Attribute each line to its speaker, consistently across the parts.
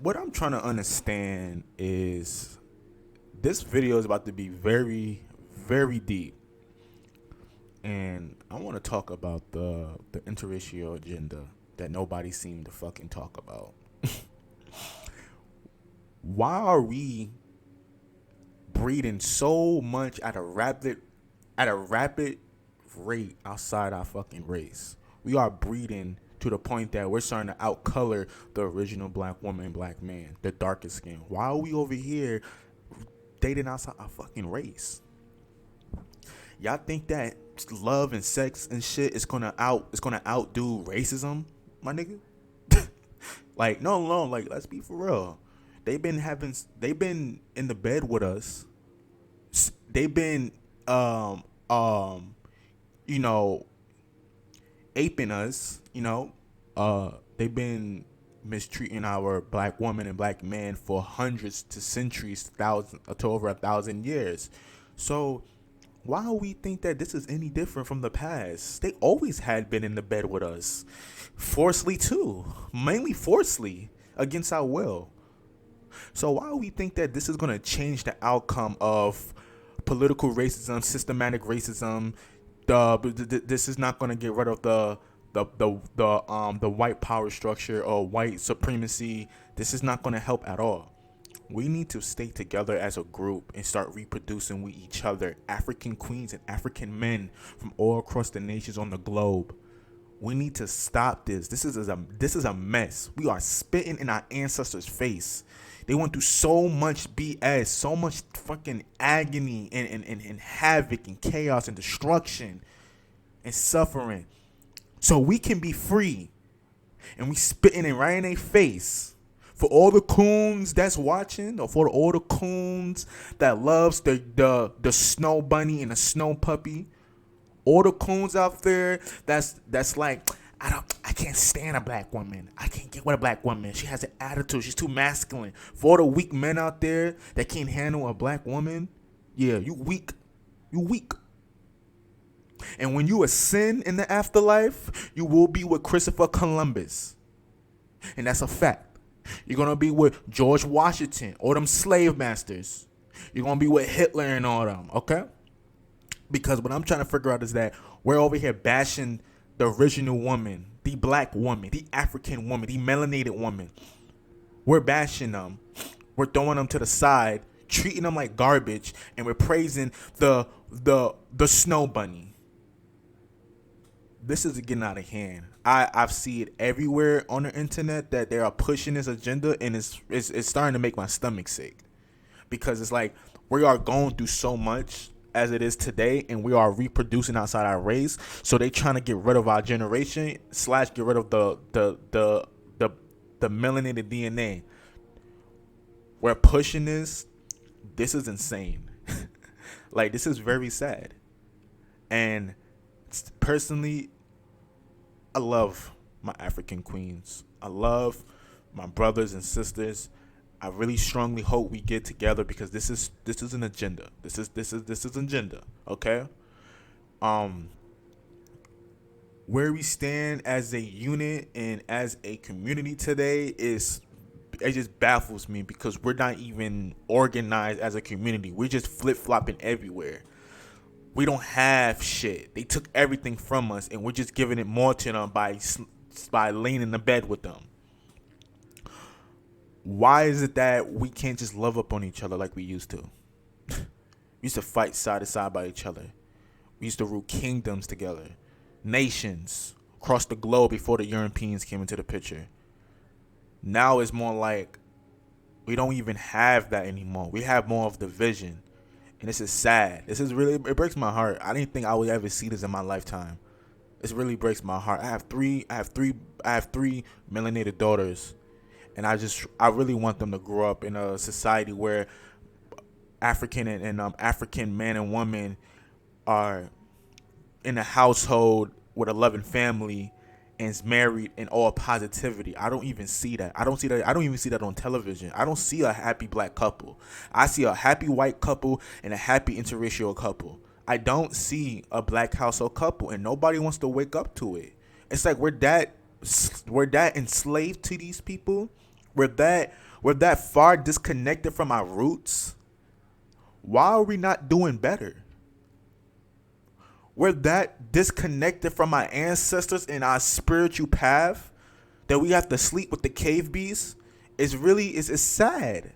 Speaker 1: what I'm trying to understand is this video is about to be very, very deep, and I want to talk about the interracial agenda that nobody seemed to fucking talk about. Why are we breeding so much at a rapid rate outside our fucking race? We are breeding to the point that we're starting to outcolor the original black woman, black man, the darkest skin. Why are we over here dating outside our fucking race? Y'all think that love and sex and shit is gonna outdo racism, my nigga? Like, no, like, let's be for real. They've been in the bed with us. They've been um um you know aping us. They've been mistreating our black woman and black man for hundreds to centuries, thousands to over 1,000 years. So why do we think that this is any different from the past? They always had been in the bed with us, forcefully too, mainly forcefully against our will. So why do we think that this is going to change the outcome of political racism, systematic racism? This is not going to get rid of the white power structure or white supremacy. This is not going to help at all. We need to stay together as a group and start reproducing with each other, African queens and African men from all across the nations on the globe. We need to stop this. This is a mess. We are spitting in our ancestors' face. They went through so much BS, so much fucking agony and havoc and chaos and destruction and suffering. So we can be free. And we spitting it right in their face. For all the coons that's watching, or for all the coons that loves the snow bunny and the snow puppy, all the coons out there that's like, I can't stand a black woman. I can't get with a black woman. She has an attitude. She's too masculine. For all the weak men out there that can't handle a black woman, yeah, you weak. You weak. And when you ascend in the afterlife, you will be with Christopher Columbus. And that's a fact. You're going to be with George Washington, all them slave masters. You're going to be with Hitler and all them, okay? Because what I'm trying to figure out is that we're over here bashing the original woman, the black woman, the African woman, the melanated woman. We're bashing them. We're throwing them to the side, treating them like garbage, and we're praising the snow bunny. This is getting out of hand. I've seen it everywhere on the internet that they are pushing this agenda, and it's starting to make my stomach sick, because it's like we are going through so much as it is today, and we are reproducing outside our race. So they trying to get rid of our generation / get rid of the melanated DNA. We're pushing this. This is insane. Like, this is very sad. And personally, I love my African queens. I love my brothers and sisters. I really strongly hope we get together, because this is an agenda. This is agenda. Okay. Where we stand as a unit and as a community today it just baffles me, because we're not even organized as a community. We're just flip flopping everywhere. We don't have shit. They took everything from us, and we're just giving it more to them by laying in the bed with them. Why is it that we can't just love up on each other like we used to? We used to fight side to side by each other. We used to rule kingdoms together, nations across the globe before the Europeans came into the picture. Now it's more like we don't even have that anymore. We have more of division. And this is sad. It breaks my heart. I didn't think I would ever see this in my lifetime. This really breaks my heart. I have three melanated daughters, and I really want them to grow up in a society where African and African man and woman are in a household with a loving family and is married in all positivity. I don't even see that. I don't even see that on television. I don't see a happy black couple. I see a happy white couple and a happy interracial couple. I don't see a black household couple, and nobody wants to wake up to it. It's like we're that enslaved to these people. We're that far disconnected from our roots. Why are we not doing better? We're that disconnected from our ancestors and our spiritual path that we have to sleep with the cave beasts. It's sad.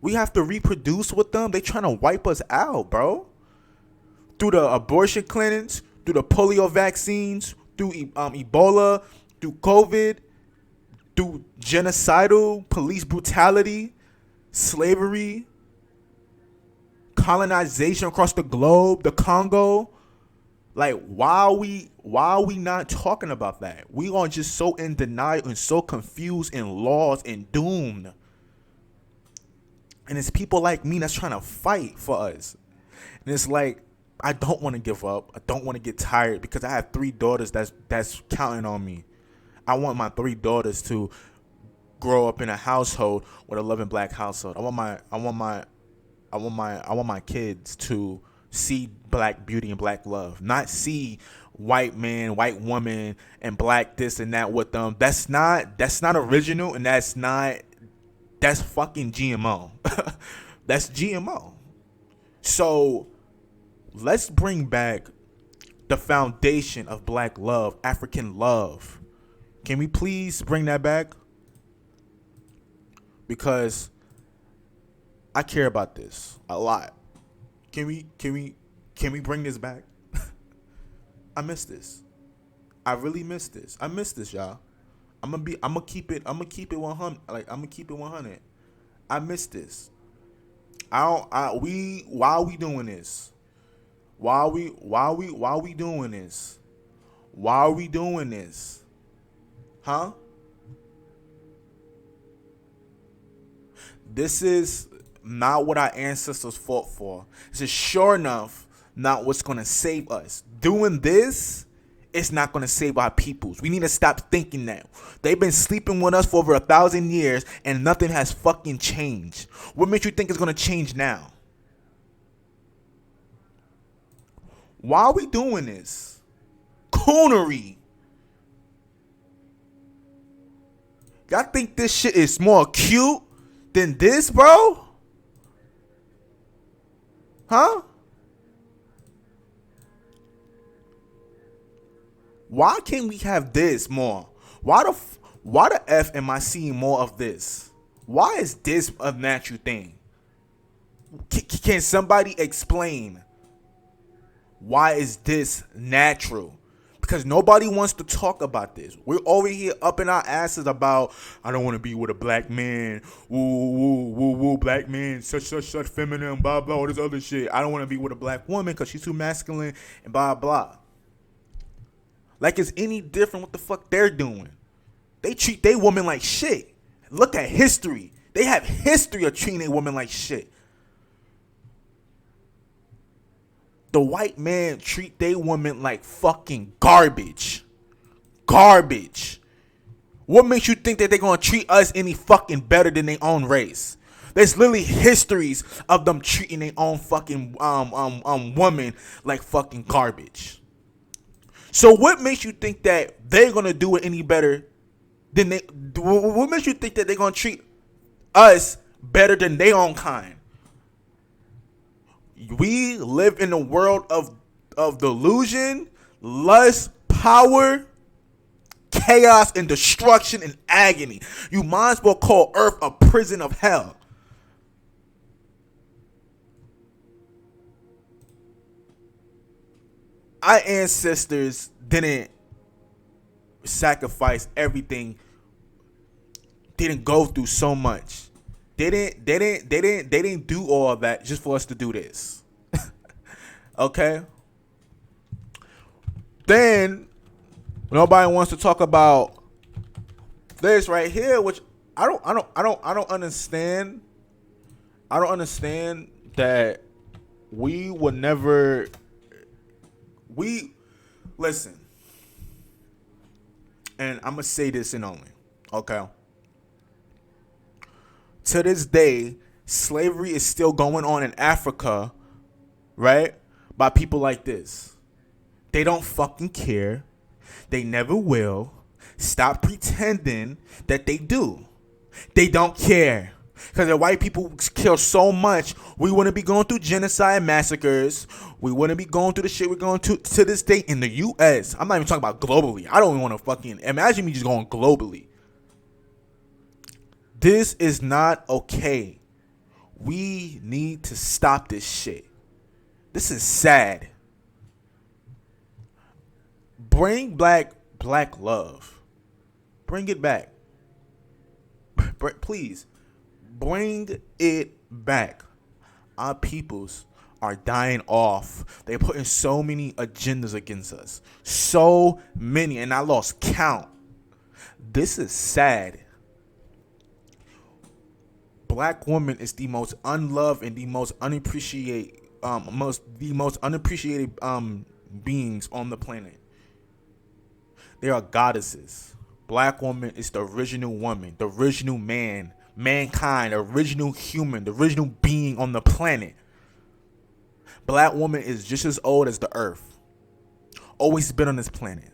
Speaker 1: We have to reproduce with them. They trying to wipe us out, bro. Through the abortion clinics, through the polio vaccines, through Ebola, through COVID, through genocidal police brutality, slavery, colonization across the globe, the Congo. Like, why are we not talking about that? We are just so in denial and so confused and lost and doomed. And it's people like me that's trying to fight for us. And it's like, I don't want to give up. I don't want to get tired because I have 3 daughters that's counting on me. I want my 3 daughters to grow up in a household with a loving black household. I want my kids to see black beauty and black love, not see white man, white woman, and black this and that with them. That's not original, and that's fucking GMO. That's GMO. So let's bring back the foundation of black love, African love. Can we please bring that back? Because I care about this a lot. Can we bring this back? I miss this. I really miss this. I miss this, y'all. I'm gonna keep it 100. Like, I'm gonna keep it 100. I miss this. Why are we doing this? Why are we doing this? Why are we doing this? Huh? This is not what our ancestors fought for. This is sure enough not what's going to save us. Doing this, it's not going to save our peoples. We need to stop thinking that. They've been sleeping with us for over 1,000 years and nothing has fucking changed. What makes you think it's going to change now? Why are we doing this? Coonery. Y'all think this shit is more cute than this, bro? Huh? Why can't we have this more? Why the F am I seeing more of this? Why is this a natural thing? Can somebody explain why is this natural? Because nobody wants to talk about this. We're over here up in our asses about, I don't want to be with a black man. Woo, woo, woo, woo, black man, such, feminine, blah, blah, all this other shit. I don't want to be with a black woman because she's too masculine and blah, blah. Like it's any different what the fuck they're doing. They treat their woman like shit. Look at history. They have history of treating a woman like shit. The white man treat they woman like fucking garbage. Garbage. What makes you think that they're gonna treat us any fucking better than their own race? There's literally histories of them treating their own fucking woman like fucking garbage. So what makes you think that they're gonna do it any better than they? What makes you think that they're gonna treat us better than their own kind? We live in a world of delusion, lust, power, chaos, and destruction and agony. You might as well call Earth a prison of hell. Our ancestors didn't sacrifice everything, didn't go through so much. They didn't do all of that just for us to do this. Okay? Then nobody wants to talk about this right here, which I don't understand. I don't understand that we would never listen. And I'm gonna say this in only, okay? To this day, slavery is still going on in Africa, right? By people like this. They don't fucking care. They never will. Stop pretending that they do. They don't care. Because the white people kill so much, we wouldn't be going through genocide massacres. We wouldn't be going through the shit we're going to this day in the U.S. I'm not even talking about globally. I don't even want to fucking imagine me just going globally. This is not okay. We need to stop this shit. This is sad. Bring black love. Bring it back. Please. Bring it back. Our peoples are dying off. They're putting so many agendas against us. So many. And I lost count. This is sad. Black woman is the most unloved and the most unappreciated beings on the planet. They are goddesses. Black woman is the original woman, the original man, mankind, the original human, the original being on the planet. Black woman is just as old as the earth. Always been on this planet.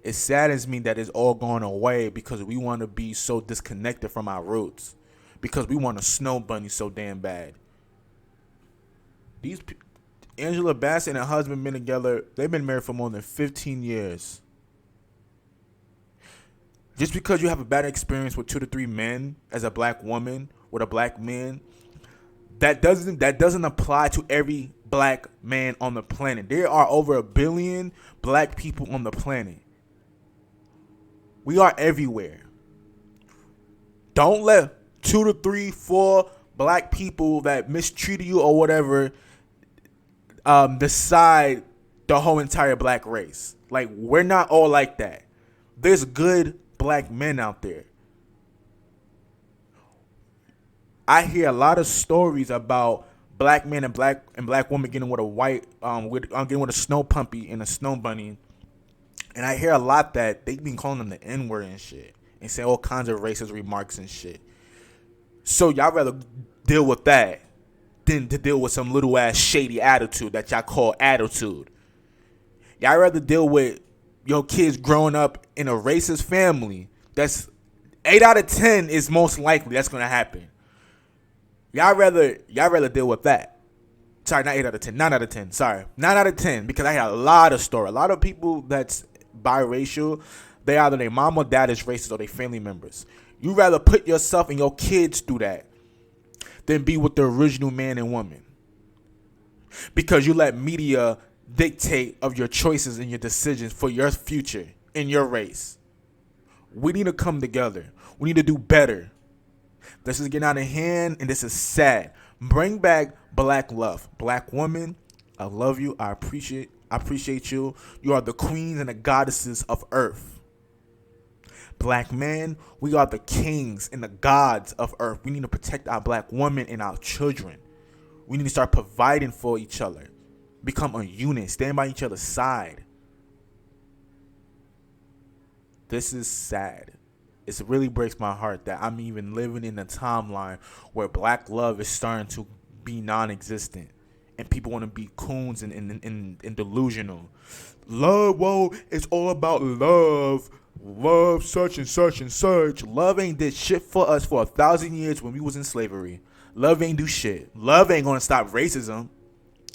Speaker 1: It saddens me that it's all going away because we want to be so disconnected from our roots. Because we want a snow bunny so damn bad. Angela Bassett and her husband been together. They've been married for more than 15 years. Just because you have a bad experience with 2 to 3 men as a black woman with a black man, that doesn't apply to every black man on the planet. There are over 1 billion black people on the planet. We are everywhere. Don't let 2 to 3, 4 black people that mistreated you or whatever decide the whole entire black race. Like, we're not all like that. There's good black men out there. I hear a lot of stories about black men and black women getting with a white getting with a snow puppy and a snow bunny. And I hear a lot that they've been calling them the N-word and shit. And say all kinds of racist remarks and shit. So y'all rather deal with that than to deal with some little ass shady attitude that y'all call attitude. Y'all rather deal with your kids growing up in a racist family. That's 8 out of 10 is most likely that's gonna happen. Y'all rather deal with that. Sorry, not 8 out of 10, 9 out of 10. Sorry, 9 out of 10 because I had a lot of stories. A lot of people that's biracial, they either their mom or dad is racist or their family members. You rather put yourself and your kids through that than be with the original man and woman. Because you let media dictate of your choices and your decisions for your future in your race. We need to come together. We need to do better. This is getting out of hand and this is sad. Bring back black love. Black woman, I love you. I appreciate you. You are the queens and the goddesses of earth. Black man, we are the kings and the gods of earth. We need to protect our black women and our children. We need to start providing for each other. Become a unit. Stand by each other's side. This is sad. It really breaks my heart that I'm even living in a timeline where black love is starting to be non-existent. And people want to be coons and delusional. Love, whoa, it's all about love. Love, such and such and such. Love ain't did shit for us for 1,000 years when we was in slavery. Love ain't do shit. Love ain't gonna stop racism.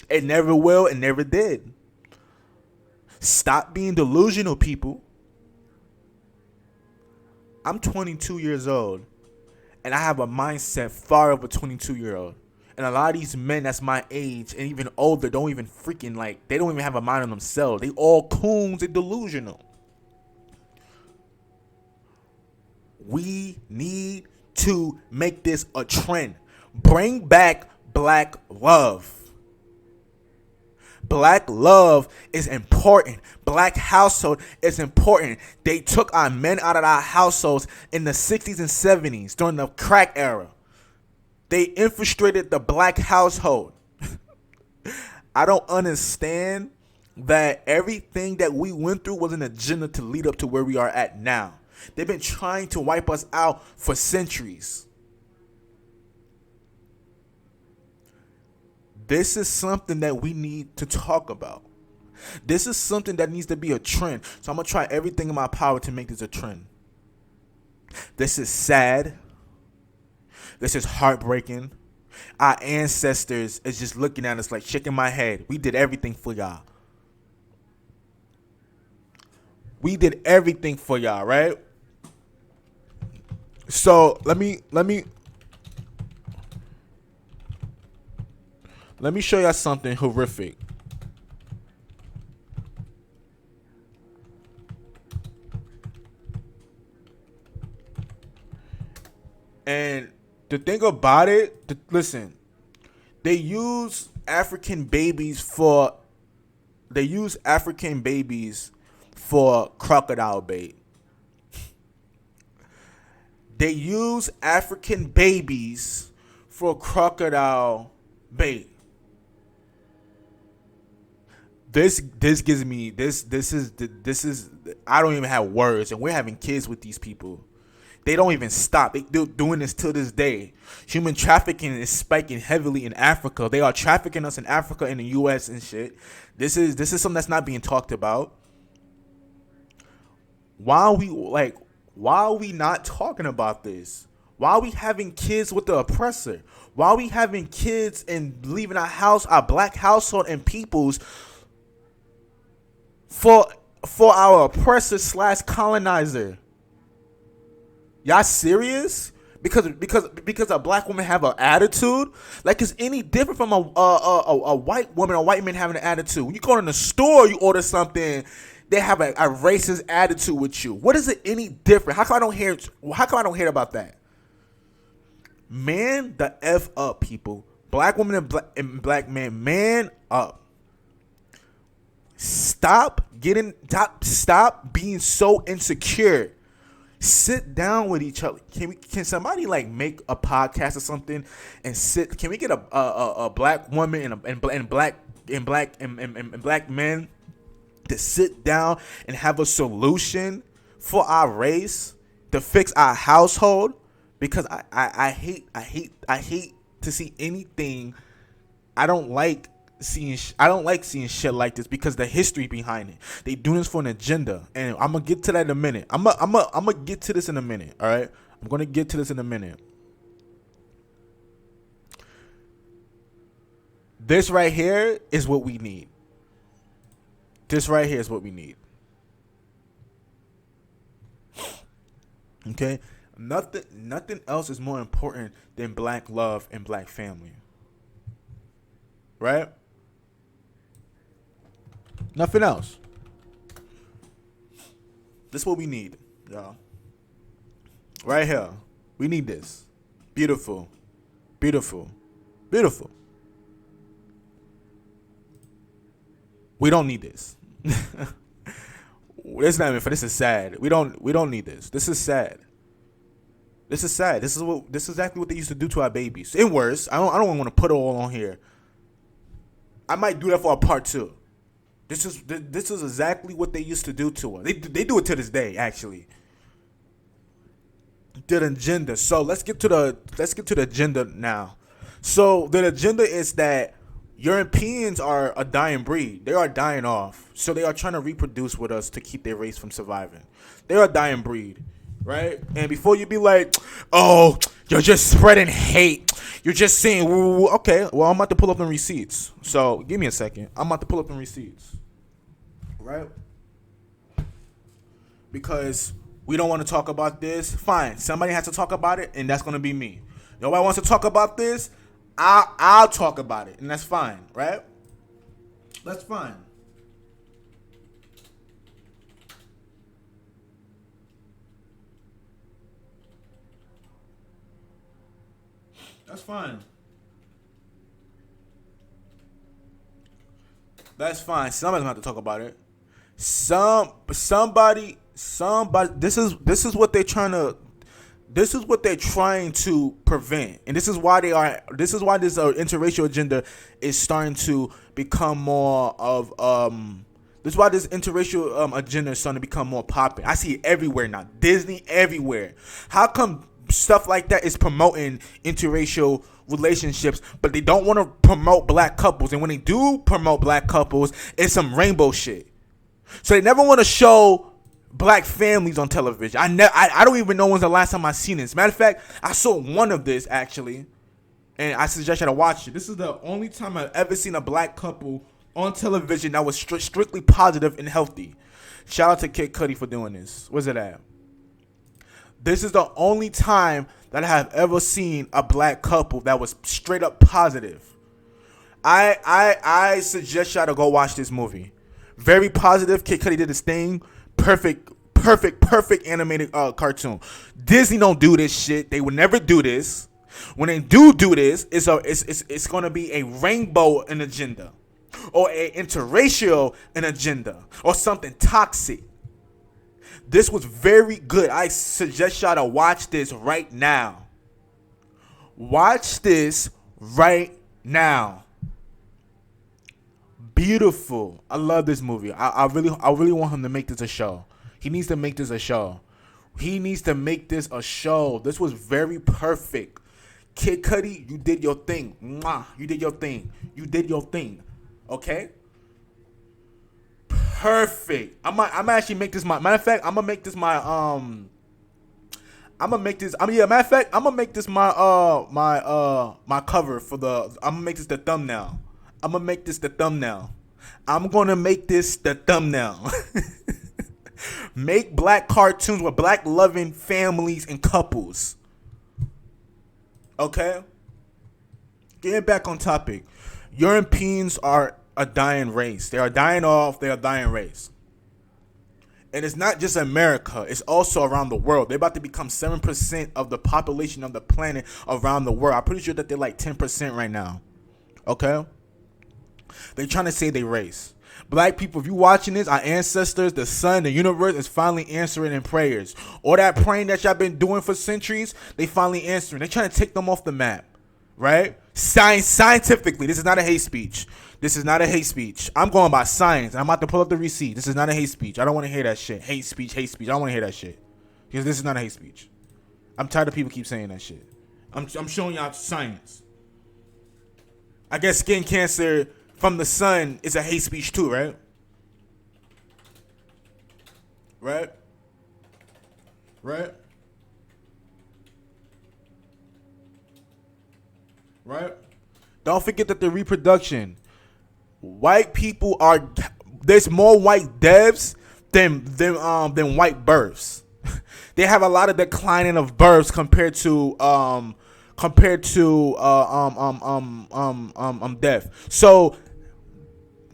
Speaker 1: It never will. It never did. Stop being delusional, people. I'm 22 years old, and I have a mindset far over 22-year-old. And a lot of these men that's my age and even older don't even freaking they don't even have a mind on themselves. They all coons and delusional. We need to make this a trend. Bring back black love. Black love is important. Black household is important. They took our men out of our households in the 60s and 70s during the crack era. They infiltrated the black household. I don't understand that everything that we went through was an agenda to lead up to where we are at now. They've been trying to wipe us out for centuries. This is something that we need to talk about. This is something that needs to be a trend. So I'm gonna try everything in my power to make this a trend. This is sad. This is heartbreaking. Our ancestors is just looking at us like shaking my head. We did everything for y'all. We did everything for y'all, right? So let me show y'all something horrific. And the thing about it, listen, they use African babies for crocodile bait. They use African babies for crocodile bait. This gives me this is I don't even have words, and we're having kids with these people. They don't even stop. They doing this till this day. Human trafficking is spiking heavily in Africa. They are trafficking us in Africa and the U.S. and shit. This is something that's not being talked about. Why are we not talking about this? Why are we having kids with the oppressor? Why are we having kids and leaving our black household and peoples for our oppressor / colonizer? Y'all serious? Because a black woman have an attitude? Like, is any different from a white woman or white man having an attitude? When you go in the store, you order something, they have a racist attitude with you. What is it any different? How come I don't hear about that? Man the F up, people. Black woman and black man, man up. Stop being so insecure. Sit down with each other. Can somebody like make a podcast or something and sit? Can we get a black woman and black men to sit down and have a solution for our race to fix our household? Because I hate to see anything. I don't like seeing shit like this because the history behind it. They doing this for an agenda, and I'm gonna get to that in a minute. I'm gonna get to this in a minute. All right, I'm gonna get to this in a minute. This right here is what we need. This right here is what we need. Okay, nothing else is more important than black love and black family. Right? Nothing else. This is what we need, y'all. Right here. We need this. Beautiful. Beautiful. Beautiful. We don't need this. This is not even for. This is sad. We don't need this. This is sad. This is sad. This is exactly what they used to do to our babies. And worse. I don't want to put it all on here. I might do that for a part 2. This is exactly what they used to do to us. They do it to this day, actually. The agenda. So let's get to the agenda now. So the agenda is that Europeans are a dying breed. They are dying off. So they are trying to reproduce with us to keep their race from surviving. They are a dying breed, right? And before you be like, oh, you're just spreading hate. You're just saying, okay, well, I'm about to pull up the receipts. So give me a second. I'm about to pull up the receipts. Right? Because we don't want to talk about this. Fine. Somebody has to talk about it, and that's going to be me. Nobody wants to talk about this. I'll talk about it, and that's fine. Right? That's fine. That's fine. That's fine. Somebody's gonna have to talk about it. Somebody. This is what they're trying to. This is what they're trying to prevent, and this is why they are. This is why this interracial agenda is starting to become more of. This is why this interracial agenda is starting to become more popular. I see it everywhere now. Disney everywhere. How come stuff like that is promoting interracial relationships, but they don't want to promote black couples. And when they do promote black couples, it's some rainbow shit. So they never want to show black families on television. I don't even know when's the last time I seen this. Matter of fact, I saw one of this actually, and I suggest you to watch it. This is the only time I've ever seen a black couple on television that was strictly positive and healthy. Shout out to Kid Cudi for doing this. Where's it at? This is the only time that I have ever seen a black couple that was straight up positive. I suggest y'all to go watch this movie. Very positive. Kid Cudi did his thing. Perfect animated cartoon. Disney don't do this shit. They would never do this. When they do this, it's gonna be a rainbow an agenda, or a interracial an agenda, or something toxic. This was very good. I suggest y'all to watch this right now. Watch this right now. Beautiful. I love this movie. I really want him to make this a show. He needs to make this a show. This was very perfect. Kid Cudi, you did your thing. Mwah. You did your thing. Okay? Perfect. I'm actually make this my matter of fact. I'm gonna make this my my cover for the. I'm gonna make this the thumbnail. Make black cartoons with black loving families and couples. Okay? Getting back on topic. Europeans are a dying race. They are dying off. They are a dying race. And it's not just America. It's also around the world. They're about to become 7% of the population of the planet around the world. I'm pretty sure that they're like 10% right now. Okay? They're trying to say they race. Black people, if you watching this, our ancestors, the sun, the universe is finally answering in prayers. All that praying that y'all been doing for centuries, they finally answering. They're trying to take them off the map, right? Scientifically, this is not a hate speech. I'm going by science. I'm about to pull up the receipt. This is not a hate speech. I don't want to hear that shit. Hate speech. I don't want to hear that shit. Because this is not a hate speech. I'm tired of people keep saying that shit. I'm showing y'all science. I guess skin cancer from the sun is a hate speech too, right? Right? Don't forget that the reproduction. White people are there's more white deaths than white births. They have a lot of declining of births compared to death. So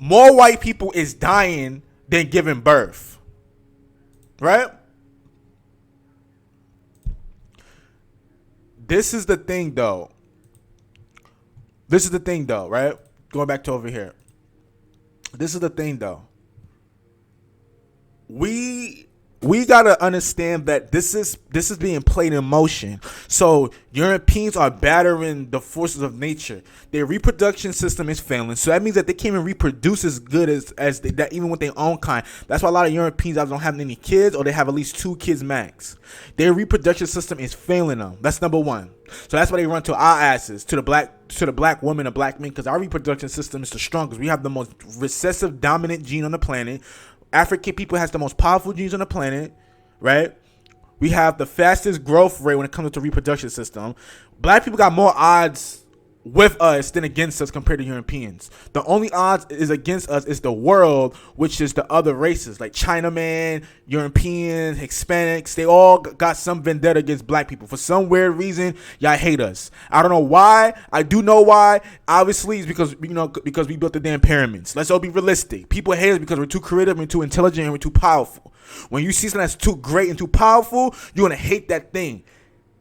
Speaker 1: more white people is dying than giving birth. Right? This is the thing though, right? Going back to over here. This is the thing though. We gotta understand that this is being played in motion. So Europeans are battering the forces of nature. Their reproduction system is failing. So that means that they can't even reproduce as good as that, even with their own kind. That's why a lot of Europeans either don't have any kids or they have at least 2 kids max. Their reproduction system is failing them. That's number one. So that's why they run to our asses, to the black woman and black men, because our reproduction system is the strongest. We have the most recessive dominant gene on the planet. African people has the most powerful genes on the planet, right? We have the fastest growth rate when it comes to the reproduction system. Black people got more odds with us than against us compared to Europeans. The only odds is against us is the world, which is the other races like Chinaman, Europeans, Hispanics. They all got some vendetta against black people. For some weird reason, y'all hate us. I don't know why. I do know why. Obviously, it's because we built the damn pyramids. Let's all be realistic. People hate us because we're too creative and too intelligent and we're too powerful. When you see something that's too great and too powerful, you're gonna hate that thing.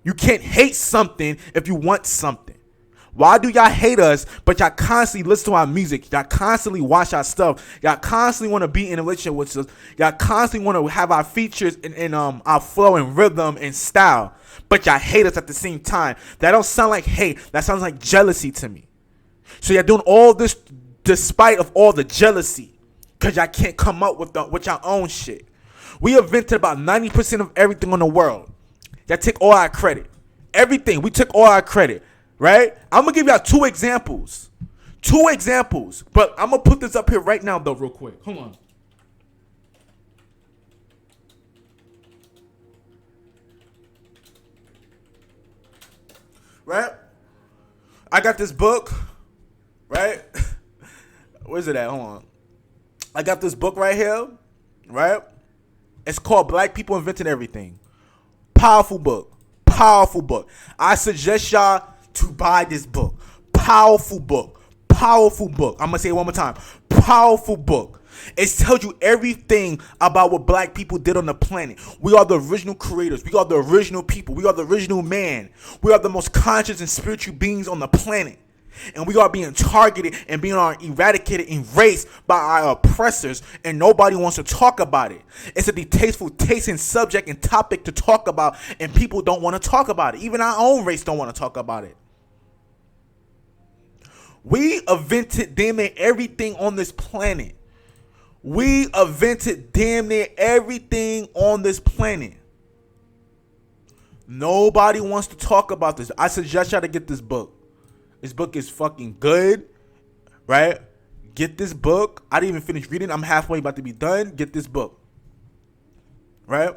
Speaker 1: You can't hate something if you want something. Why do y'all hate us, but y'all constantly listen to our music? Y'all constantly watch our stuff. Y'all constantly want to be in a relationship with us. Y'all constantly want to have our features and our flow and rhythm and style. But y'all hate us at the same time. That don't sound like hate. That sounds like jealousy to me. So y'all doing all this despite of all the jealousy. Because y'all can't come up with your own shit. We invented about 90% of everything in the world. Y'all take all our credit. Everything. We took all our credit, right? I'm gonna give y'all two examples. Two examples. But I'm gonna put this up here right now though, real quick. Hold on. Right? I got this book, right? Where's it at? Hold on. I got this book right here, right? It's called Black People Invented Everything. Powerful book. Powerful book. I suggest y'all to buy this book. Powerful book. Powerful book. I'm going to say it one more time. Powerful book. It tells you everything about what black people did on the planet. We are the original creators. We are the original people. We are the original man. We are the most conscious and spiritual beings on the planet. And we are being targeted and being eradicated and erased by our oppressors, and nobody wants to talk about it. It's a distasteful, tasting subject and topic to talk about, and people don't want to talk about it. Even our own race don't want to talk about it. We invented damn near everything on this planet. We invented damn near everything on this planet. Nobody wants to talk about this. I suggest y'all to get this book. This book is fucking good, right? Get this book. I didn't even finish reading. I'm halfway about to be done. Get this book, right?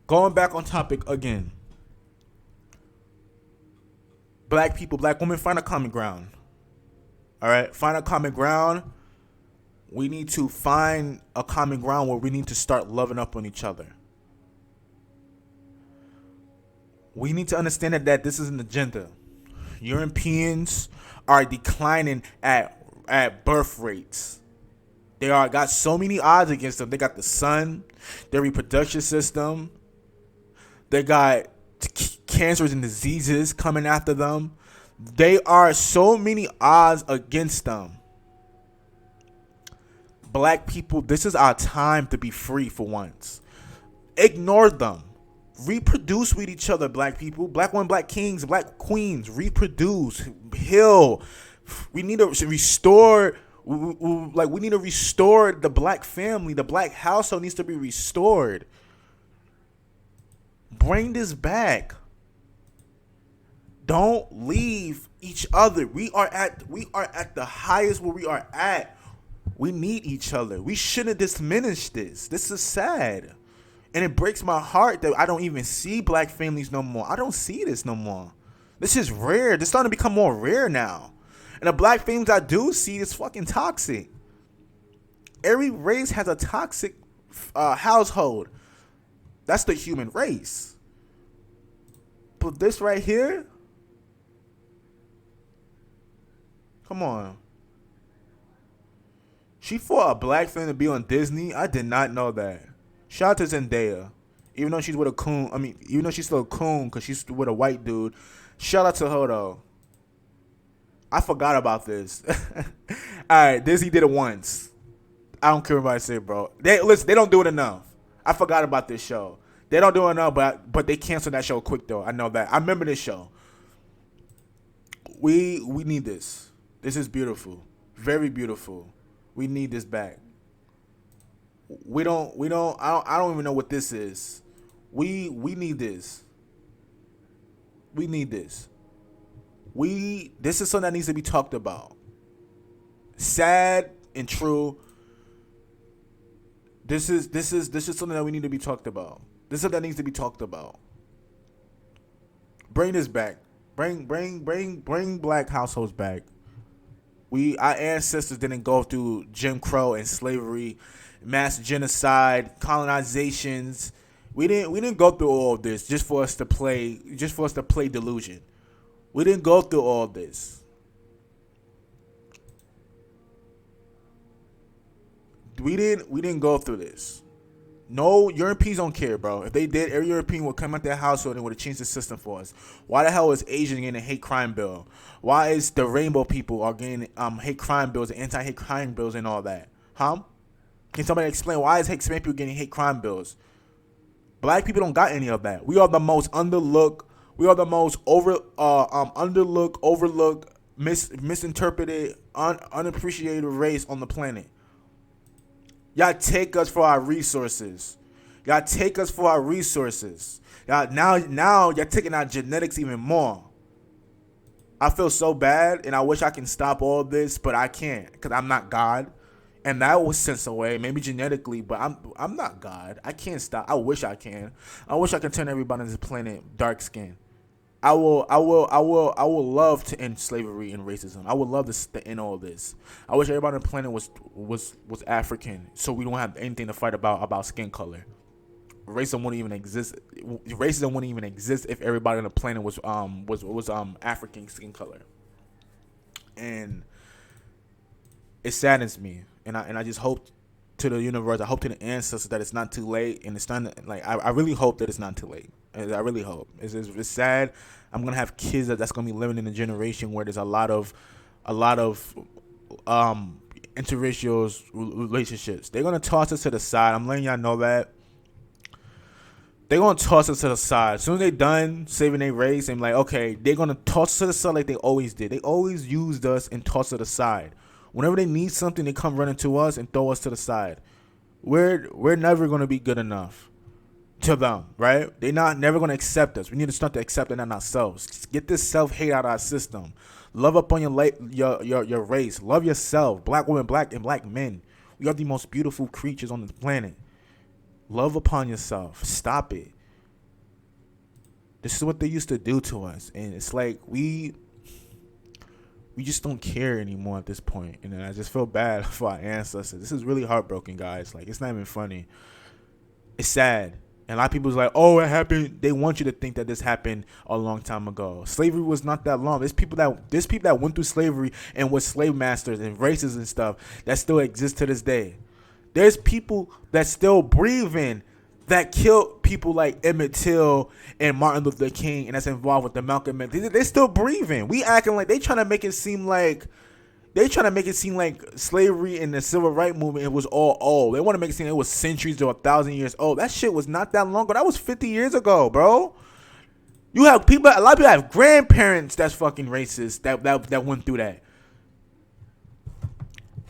Speaker 1: Going back on topic again. Black people, black women, find a common ground. All right? Find a common ground. We need to find a common ground where we need to start loving up on each other. We need to understand that this is an agenda. Europeans are declining at birth rates. They got so many odds against them. They got the sun, their reproduction system. They got cancers and diseases coming after them. They are so many odds against them. Black people, this is our time to be free for once. Ignore them. Reproduce with each other, black people. Black women, black kings, black queens. Reproduce. Heal. We need to restore. We need to restore the black family. The black household needs to be restored. Bring this back. Don't leave each other. We are at the highest where we are at. We need each other. We shouldn't diminish this. This is sad. And it breaks my heart that I don't even see black families no more. I don't see this no more. This is rare. This is starting to become more rare now. And the black families I do see is fucking toxic. Every race has a toxic household. That's the human race. But this right here, come on. She fought a black family to be on Disney. I did not know that. Shout out to Zendaya. Even though she's with a coon. Even though she's still a coon because she's with a white dude. Shout out to her, though. I forgot about this. Alright, Disney did it once. I don't care what I say, bro. They don't do it enough. I forgot about this show. They don't do it enough, but they canceled that show quick, though. I know that. I remember this show. We need this. This is beautiful. Very beautiful. We need this back. I don't even know what this is. We need this. We need this. This is something that needs to be talked about. Sad and true. This is something that we need to be talked about. This is something that needs to be talked about. Bring this back. Bring black households back. Our ancestors didn't go through Jim Crow and slavery, mass genocide, colonizations. We didn't go through all of this just for us to play delusion. We didn't go through all of this. We didn't go through this. No, Europeans don't care, bro. If they did, every European would come out their household and would have changed the system for us. Why the hell is Asian getting a hate crime bill? Why is the rainbow people are getting hate crime bills, anti-hate crime bills, and all that? Huh? Can somebody explain why is Hispanic people getting hate crime bills? Black people don't got any of that. We are the most underlooked. We are the most underlooked, overlooked, misinterpreted, unappreciated race on the planet. Y'all take us for our resources. Y'all take us for our resources. Y'all now you're taking our genetics even more. I feel so bad, and I wish I can stop all this, but I can't because I'm not God, and that was sense away, maybe genetically, but I'm not God. I can't stop. I wish I can. I wish I can turn everybody on this planet dark skin. I will love to end slavery and racism. I would love to end all this. I wish everybody on the planet was African, so we don't have anything to fight about skin color. Racism wouldn't even exist. Racism wouldn't even exist if everybody on the planet was African skin color. And it saddens me, and I just hope to the universe, I hope to the ancestors that it's not too late, and it's not like I really hope that it's not too late. I really hope. It's sad. I'm gonna have kids that's gonna be living in a generation where there's a lot of interracial relationships. They're gonna toss us to the side. I'm letting y'all know that. They're gonna toss us to the side. As soon as they're done saving their race, and like, okay, they're gonna toss us to the side like they always did. They always used us and toss us to the side. Whenever they need something, they come running to us and throw us to the side. We're never gonna be good enough to them, right? They're never gonna accept us. We need to start to accept it in ourselves. Get this self-hate out of our system. Love up on your race. Love yourself. Black women, black men. We are the most beautiful creatures on the planet. Love upon yourself. Stop it. This is what they used to do to us, and it's like we just don't care anymore at this point. And I just feel bad for our ancestors. This is really heartbroken, guys. Like, it's not even funny. It's sad. And a lot of people's like, oh, it happened. They want you to think that this happened a long time ago. Slavery was not that long. There's people that went through slavery and were slave masters and races and stuff that still exist to this day. There's people that still breathing that killed people like Emmett Till and Martin Luther King, and that's involved with the Malcolm X. They're still breathing. We acting like they trying to make it seem like slavery and the civil rights movement, it was all old. They want to make it seem like it was centuries or 1,000 years old. That shit was not that long ago. That was 50 years ago, bro. You have people. A lot of people have grandparents that's fucking racist that went through that.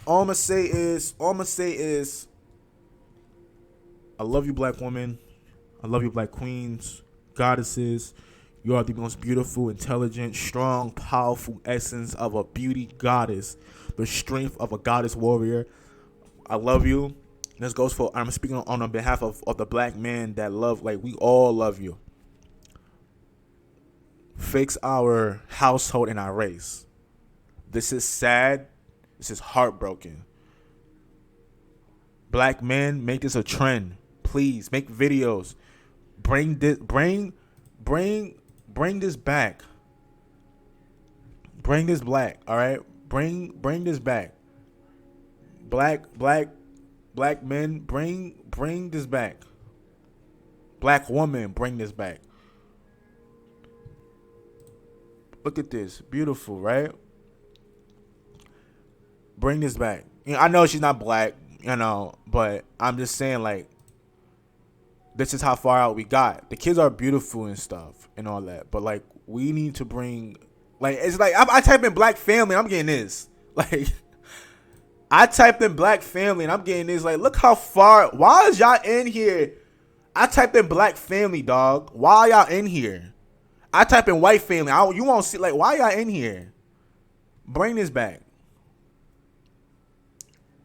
Speaker 1: All I'm gonna say is, I love you, black women. I love you, black queens, goddesses. You are the most beautiful, intelligent, strong, powerful essence of a beauty goddess. The strength of a goddess warrior. I love you. This goes for, I'm speaking on behalf of the black men that love, like, we all love you. Fix our household and our race. This is sad. This is heartbroken. Black men, make this a trend. Please make videos. Bring this back. Bring this black. All right. Bring this back. Black men, bring this back. Black woman, bring this back. Look at this. Beautiful, right? Bring this back. You know, I know she's not black, but I'm just saying, like, this is how far out we got. The kids are beautiful and stuff and all that, but like, we need to bring, like, it's like I type in black family, I'm getting this. Like, I typed in black family and I'm getting this. Like, look how far. Why is y'all in here? I typed in black family, dog. Why y'all in here? I type in white family. You won't see, like, why y'all in here? Bring this back.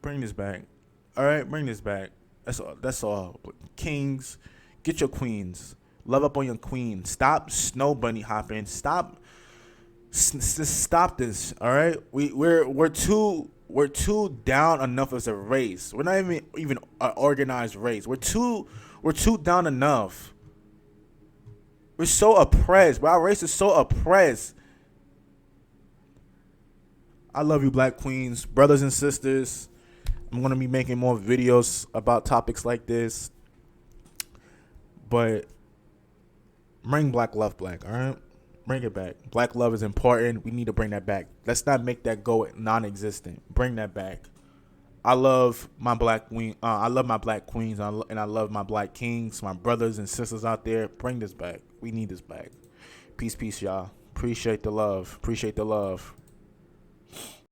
Speaker 1: Bring this back. All right, bring this back. That's all. Kings, get your queens. Love up on your queen. Stop snow bunny hopping. Stop this. All right, we're too down enough as a race. We're not even an organized race. We're too down enough. We're so oppressed. Our race is so oppressed. I love you, black queens, brothers and sisters. I'm going to be making more videos about topics like this. But bring black love back, all right? Bring it back. Black love is important. We need to bring that back. Let's not make that go non-existent. Bring that back. I love my black queen. I love my black queens, and I love my black kings, my brothers and sisters out there. Bring this back. We need this back. Peace, y'all. Appreciate the love.